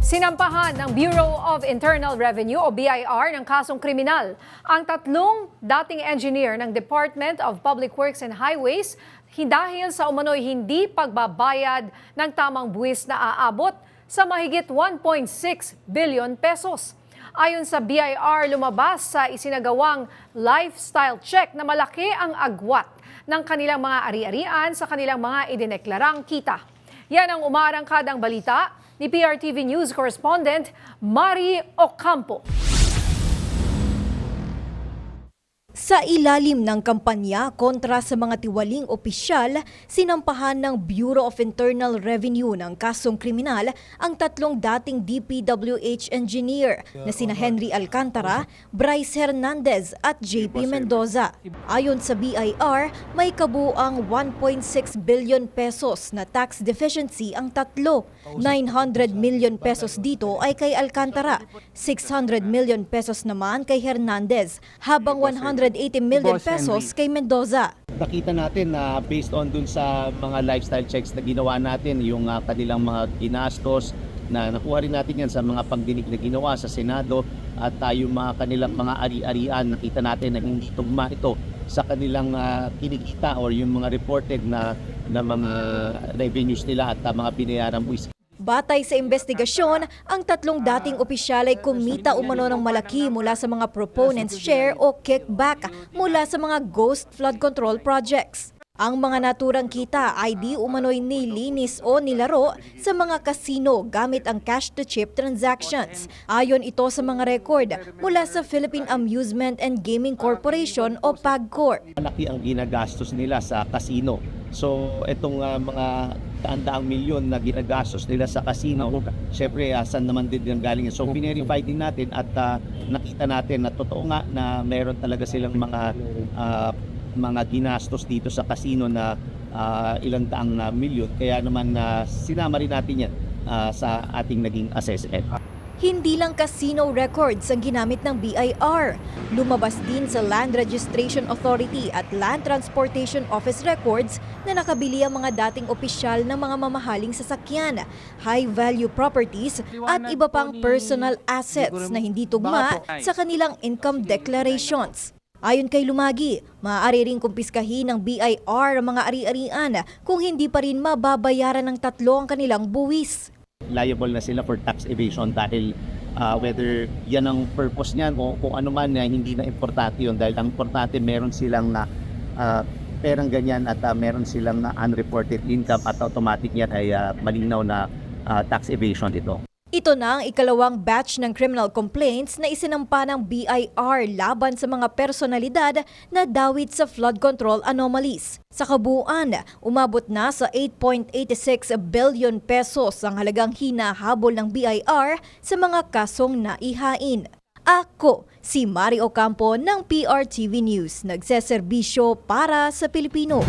Sinampahan ng Bureau of Internal Revenue o BIR ng kasong kriminal ang tatlong dating engineer ng Department of Public Works and Highways dahil sa umano'y hindi pagbabayad ng tamang buwis na aabot sa mahigit 1.6 billion pesos. Ayon sa BIR, lumabas sa isinagawang lifestyle check na malaki ang agwat ng kanilang mga ari-arian sa kanilang mga idineklarang kita. Yan ang umaarangkadang balita ni PRTV News correspondent Mari Ocampo. Sa ilalim ng kampanya kontra sa mga tiwaling opisyal, sinampahan ng Bureau of Internal Revenue ng kasong kriminal ang tatlong dating DPWH engineer na sina Henry Alcantara, Bryce Hernandez at JP Mendoza. Ayon sa BIR, may kabuang 1.6 billion pesos na tax deficiency ang tatlo. 900 million pesos dito ay kay Alcantara, 600 million pesos naman kay Hernandez, habang 180 million pesos kay Mendoza. Nakita natin na based on dun sa mga lifestyle checks na ginawa natin, yung kanilang mga ginastos, na nakuha rin natin yan sa mga pagdinig na ginawa sa Senado at yung mga kanilang mga ari-arian, nakita natin na yung tugma ito sa kanilang kinikita or yung mga reported na mga revenues nila at mga binayaran buwis. Batay sa investigasyon, ang tatlong dating opisyal ay kumita umano ng malaki mula sa mga proponents' share o kickback mula sa mga ghost flood control projects. Ang mga naturang kita ay di umano'y nilinis o nilaro sa mga kasino gamit ang cash-to-chip transactions. Ayon ito sa mga record mula sa Philippine Amusement and Gaming Corporation o PAGCOR. Malaki ang ginagastos nila sa kasino. So itong mga daang milyon na ginagastos nila sa casino, syempre saan naman din yung galing. So pinirify din natin at nakita natin na totoo nga na meron talaga silang mga ginastos dito sa casino na ilang daang milyon. Kaya naman sinama rin natin yan sa ating naging assessment. Hindi lang casino records ang ginamit ng BIR. Lumabas din sa Land Registration Authority at Land Transportation Office records na nakabili ang mga dating opisyal ng mga mamahaling sasakyan, high-value properties at iba pang personal assets na hindi tugma sa kanilang income declarations. Ayon kay Lumagi, maaari ring kumpiskahin ng BIR ang mga ari-arian kung hindi pa rin mababayaran ng tatlo ang kanilang buwis. Liable na sila for tax evasion dahil whether yan ang purpose niyan o kung ano man, hindi na importante yun dahil ang importante meron silang perang ganyan at meron silang unreported income at automatic yan ay malinaw na tax evasion ito. Ito na ang ikalawang batch ng criminal complaints na isinampa ng BIR laban sa mga personalidad na dawit sa flood control anomalies. Sa kabuuan, umabot na sa 8.86 billion pesos ang halagang hinahabol ng BIR sa mga kasong naihain. Ako, si Mari Ocampo ng PRTV News, nagseserbisyo para sa Pilipino.